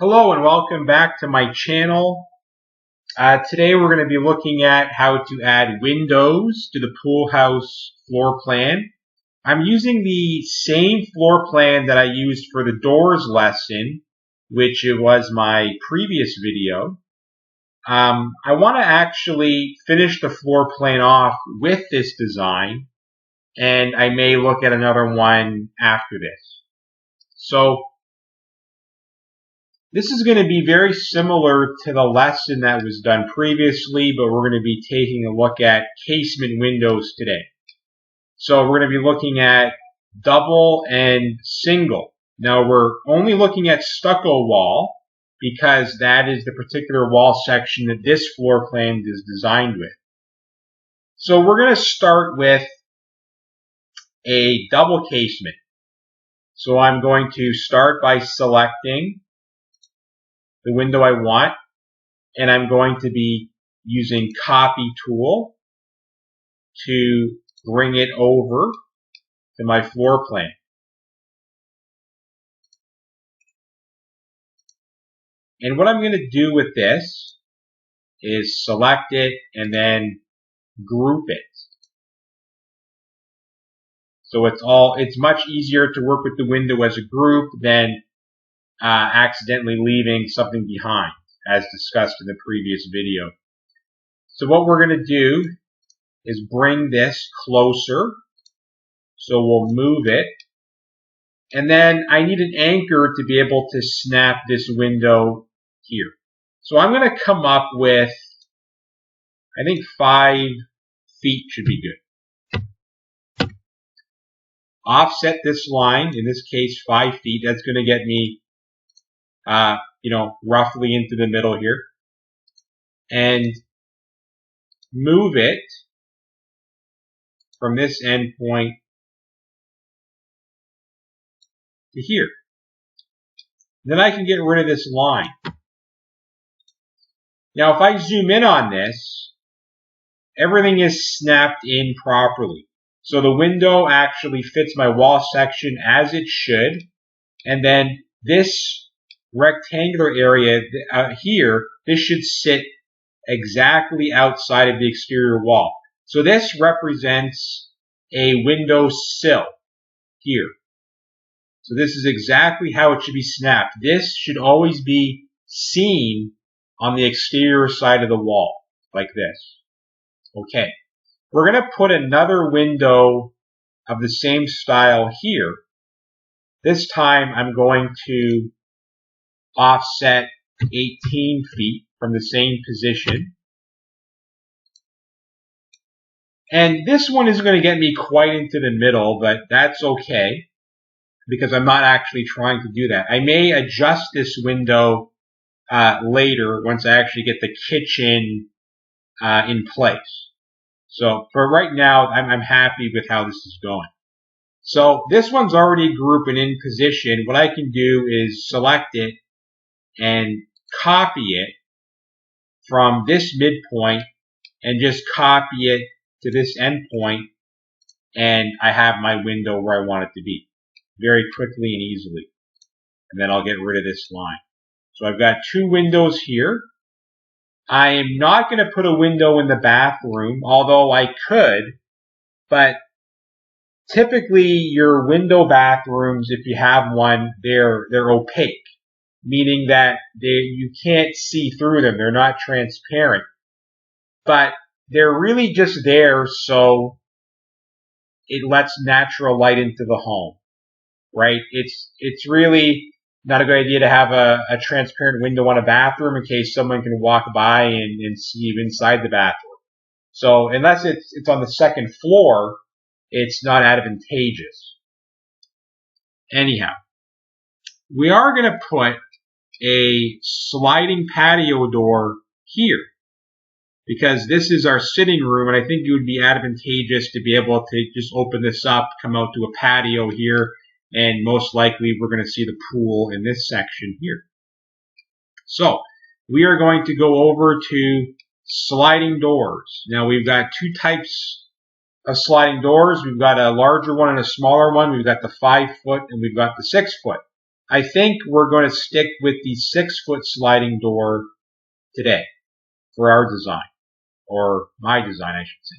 Hello and welcome back to my channel. Today we're going to be looking at how to add windows to the pool house floor plan. I'm using the same floor plan that I used for the doors lesson, which it was my previous video. I want to actually finish the floor plan off with this design, and I may look at another one after this. So this is going to be very similar to the lesson that was done previously, but we're going to be taking a look at casement windows today. So we're going to be looking at double and single. Now we're only looking at stucco wall because that is the particular wall section that this floor plan is designed with. So we're going to start with a double casement. So I'm going to start by selecting the window I want, and I'm going to be using copy tool to bring it over to my floor plan. And what I'm going to do with this is select it and then group it. So it's much easier to work with the window as a group than accidentally leaving something behind, as discussed in the previous video. So what we're going to do is bring this closer. So we'll move it. And then I need an anchor to be able to snap this window here. So I'm going to come up with, I think 5 feet should be good. Offset this line, in this case 5 feet. That's going to get me roughly into the middle here, and move it from this end point to here. Then I can get rid of this line. Now if I zoom in on this, everything is snapped in properly. So the window actually fits my wall section as it should, and then this rectangular area here, this should sit exactly outside of the exterior wall. So this represents a window sill here. So this is exactly how it should be snapped. This should always be seen on the exterior side of the wall, like this. Okay. We're going to put another window of the same style here. This time I'm going to offset 18 feet from the same position. And this one is going to get me quite into the middle, but that's okay because I'm not actually trying to do that. I may adjust this window later once I actually get the kitchen in place. So for right now, I'm happy with how this is going. So this one's already grouped and in position. What I can do is select it and copy it from this midpoint and just copy it to this endpoint, and I have my window where I want it to be very quickly and easily. And then I'll get rid of this line. So I've got 2 windows here. I am not going to put a window in the bathroom, although I could, but typically your window bathrooms, if you have one, they're opaque, meaning that you can't see through them. They're not transparent. But they're really just there so it lets natural light into the home, right? It's really not a good idea to have a transparent window on a bathroom in case someone can walk by and see inside the bathroom. So unless it's on the second floor, it's not advantageous. Anyhow, we are going to put a sliding patio door here because this is our sitting room, and I think it would be advantageous to be able to just open this up, come out to a patio here, and most likely we're going to see the pool in this section here. So we are going to go over to sliding doors. Now we've got 2 types of sliding doors. We've got a larger one and a smaller one. We've got the 5 foot and we've got the 6 foot. I think we're going to stick with the 6-foot sliding door today for our design, or my design, I should say.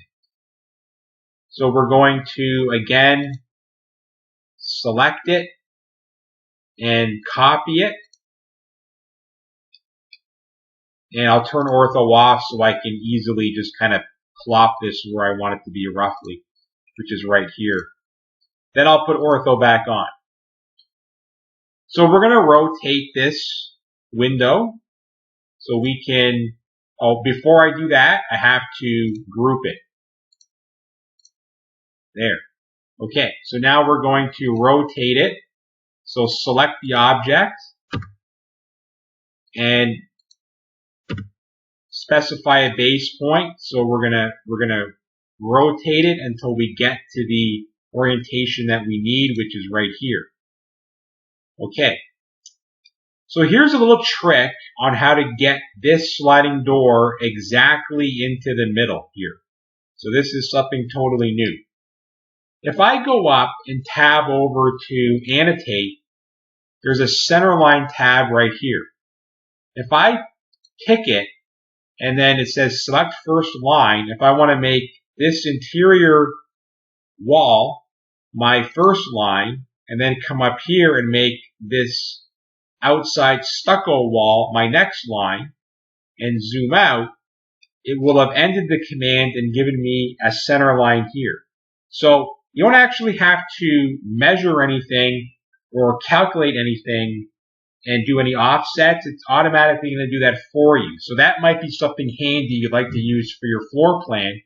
So we're going to, again, select it and copy it. And I'll turn ortho off so I can easily just kind of plop this where I want it to be roughly, which is right here. Then I'll put ortho back on. So we're going to rotate this window so we can, before I do that, I have to group it. There. Okay, so now we're going to rotate it. So select the object and specify a base point. So we're gonna rotate it until we get to the orientation that we need, which is right here. Okay. So here's a little trick on how to get this sliding door exactly into the middle here. So this is something totally new. If I go up and tab over to annotate, there's a centerline tab right here. If I pick it and then it says select first line, if I want to make this interior wall my first line and then come up here and make this outside stucco wall my next line and zoom out, it will have ended the command and given me a center line here. So you don't actually have to measure anything or calculate anything and do any offsets. It's automatically going to do that for you. So that might be something handy you'd like to use for your floor plan.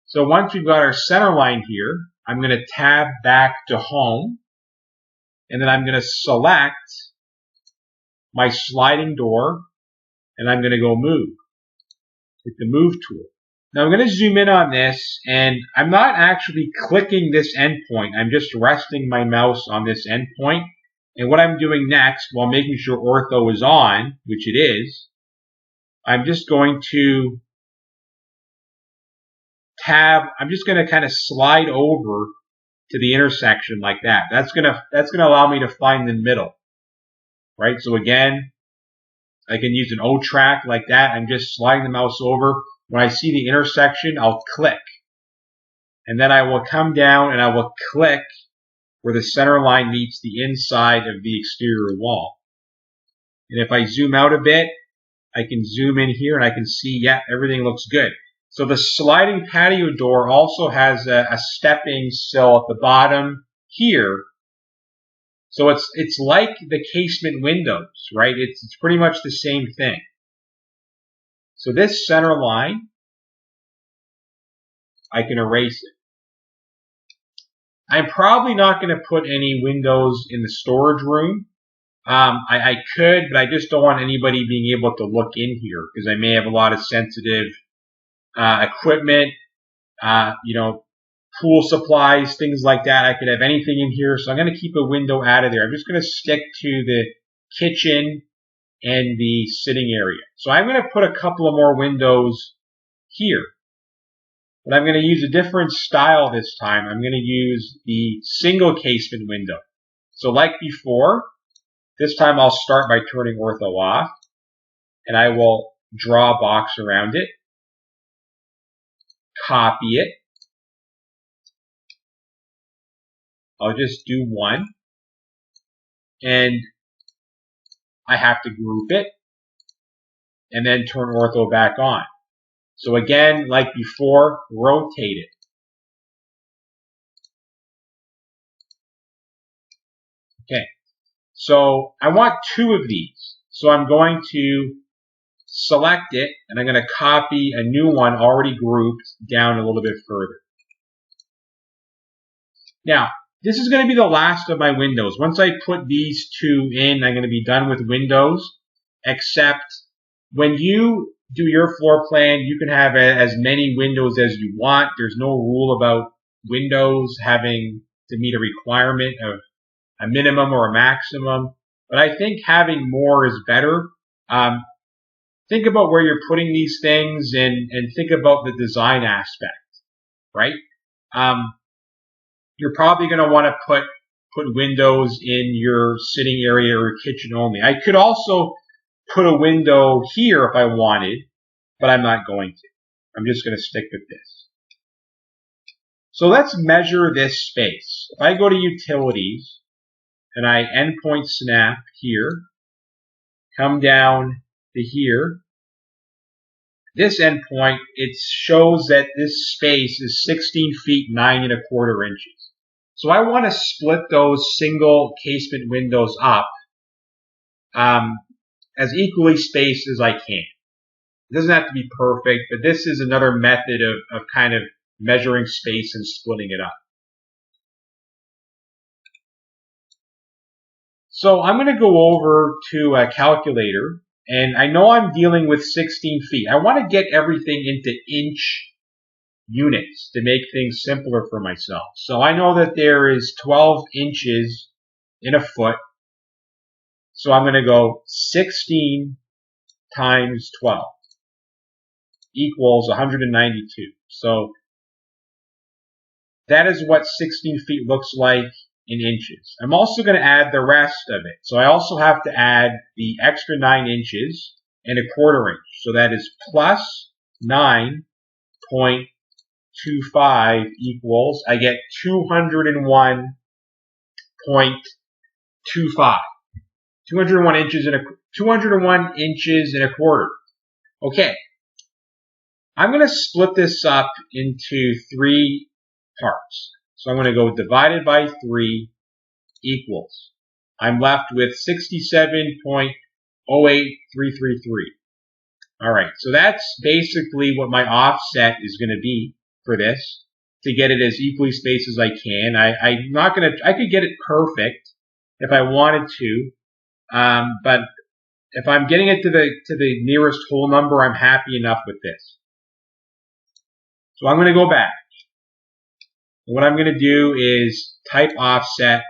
So once we've got our center line here, I'm going to tab back to home, and then I'm going to select my sliding door, and I'm going to go move. Hit the move tool. Now I'm going to zoom in on this, and I'm not actually clicking this endpoint. I'm just resting my mouse on this endpoint. And what I'm doing next, while making sure ortho is on, which it is, I'm just going to tab. I'm just going to kind of slide over to the intersection like that. That's going to allow me to find the middle, right? So again, I can use an O track like that. I'm just sliding the mouse over. When I see the intersection, I'll click. And then I will come down and I will click where the center line meets the inside of the exterior wall. And if I zoom out a bit, I can zoom in here and I can see, yeah, everything looks good. So the sliding patio door also has a stepping sill at the bottom here. So it's like the casement windows, right? It's pretty much the same thing. So this center line, I can erase it. I'm probably not going to put any windows in the storage room. I could, but I just don't want anybody being able to look in here because I may have a lot of sensitive equipment, pool supplies, things like that. I could have anything in here, so I'm going to keep a window out of there. I'm just going to stick to the kitchen and the sitting area. So I'm going to put a couple of more windows here. But I'm going to use a different style this time. I'm going to use the single casement window. So like before, this time I'll start by turning ortho off, and I will draw a box around it, copy it. I'll just do one, and I have to group it, and then turn ortho back on. So again, like before, rotate it. Okay, so I want two of these. So I'm going to select it, and I'm going to copy a new one already grouped down a little bit further. Now, this is going to be the last of my windows. Once I put these two in, I'm going to be done with windows, except when you do your floor plan, you can have as many windows as you want. There's no rule about windows having to meet a requirement of a minimum or a maximum. But I think having more is better. Think about where you're putting these things and think about the design aspect, right? You're probably going to want to put put windows in your sitting area or kitchen only. I could also put a window here if I wanted, but I'm not going to. I'm just going to stick with this. So let's measure this space. If I go to Utilities and I endpoint snap here, come down to here, this endpoint, it shows that this space is 16 feet 9 1/4 inches. So I want to split those single casement windows up as equally spaced as I can. It doesn't have to be perfect, but this is another method of kind of measuring space and splitting it up. So I'm going to go over to a calculator, and I know I'm dealing with 16 feet. I want to get everything into inch units to make things simpler for myself. So I know that there is 12 inches in a foot. So I'm going to go 16 times 12 equals 192. So that is what 16 feet looks like in inches. I'm also going to add the rest of it. So I also have to add the extra 9 inches and 1/4 inch. So that is plus 9.25 equals, I get 201.25. 201 inches and 1/4. Okay. I'm going to split this up into 3 parts. So I'm going to go divided by 3 equals. I'm left with 67.08333. All right, so that's basically what my offset is going to be for this, to get it as equally spaced as I can. I'm not going to, I could get it perfect if I wanted to, but if I'm getting it to the nearest whole number, I'm happy enough with this. So I'm going to go back. What I'm going to do is type offset,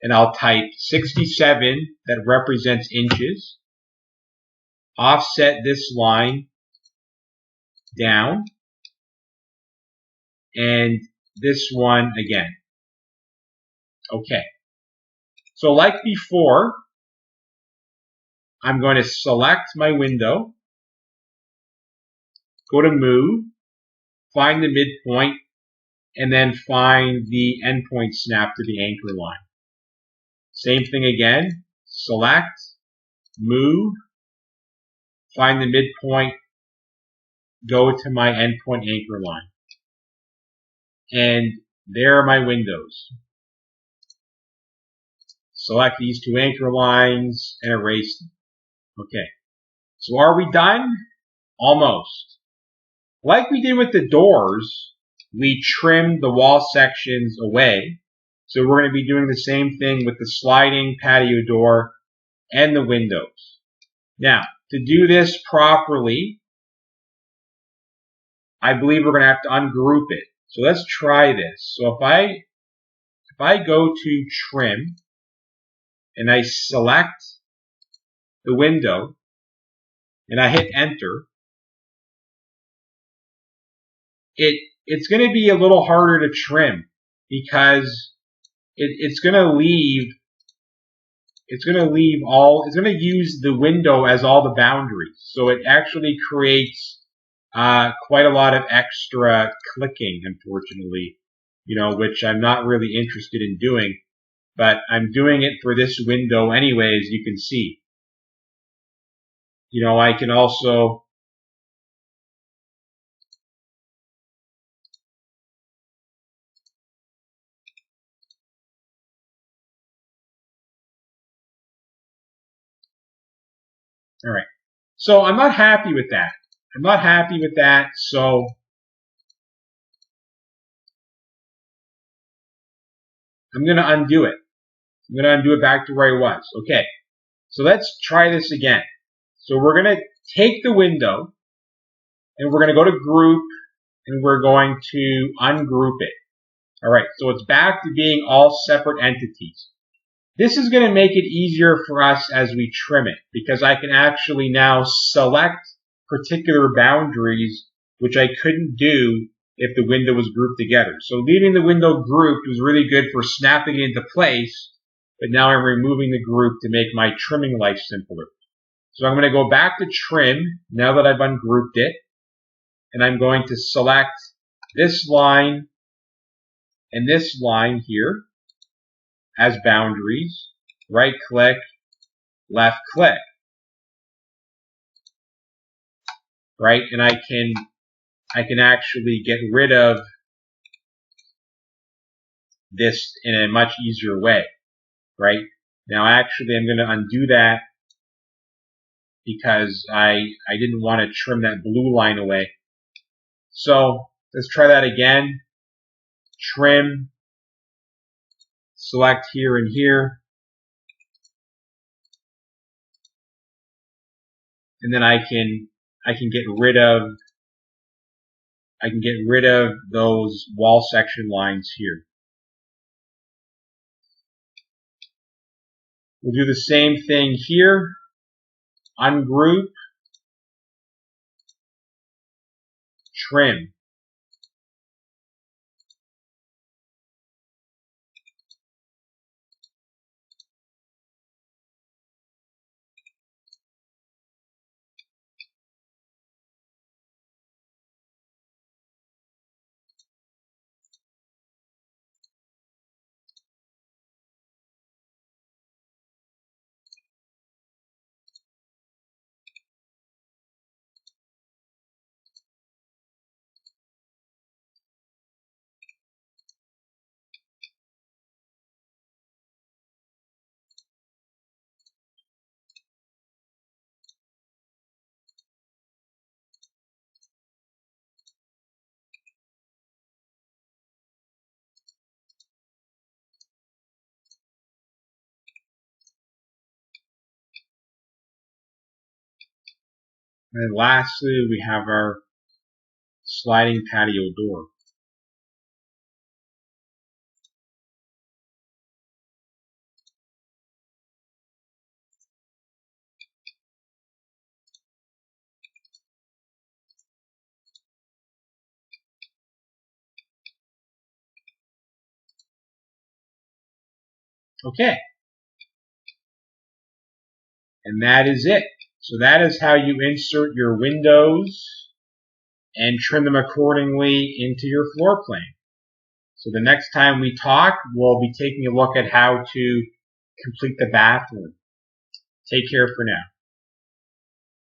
and I'll type 67, that represents inches. Offset this line down, and this one again. Okay. So like before, I'm going to select my window, go to Move, find the midpoint, and then find the endpoint snap to the anchor line. Same thing again, select, move, find the midpoint, go to my endpoint anchor line. And there are my windows. Select these 2 anchor lines and erase them. Okay, so are we done? Almost. Like we did with the doors, we trimmed the wall sections away. So we're going to be doing the same thing with the sliding patio door and the windows. Now, to do this properly, I believe we're going to have to ungroup it. So let's try this. So if I go to trim and I select the window and I hit enter, it's going to be a little harder to trim because it's going to use the window as all the boundaries. So it actually creates quite a lot of extra clicking, unfortunately, which I'm not really interested in doing, but I'm doing it for this window anyway, as you can see. I can also all right. So I'm not happy with that. So I'm going to undo it. I'm going to undo it back to where I was. Okay. So let's try this again. So we're going to take the window and we're going to go to group and we're going to ungroup it. All right. So it's back to being all separate entities. This is going to make it easier for us as we trim it because I can actually now select particular boundaries, which I couldn't do if the window was grouped together. So leaving the window grouped was really good for snapping it into place, but now I'm removing the group to make my trimming life simpler. So I'm going to go back to trim now that I've ungrouped it, and I'm going to select this line and this line here as boundaries, right click, left click, right? And I can actually get rid of this in a much easier way, right? Now actually I'm going to undo that because I didn't want to trim that blue line away. So let's try that again. Trim, select here and here, and then I can get rid of those wall section lines here. We'll do the same thing here. Ungroup, trim. And lastly, we have our sliding patio door. Okay. And that is it. So that is how you insert your windows and trim them accordingly into your floor plan. So the next time we talk, we'll be taking a look at how to complete the bathroom. Take care for now.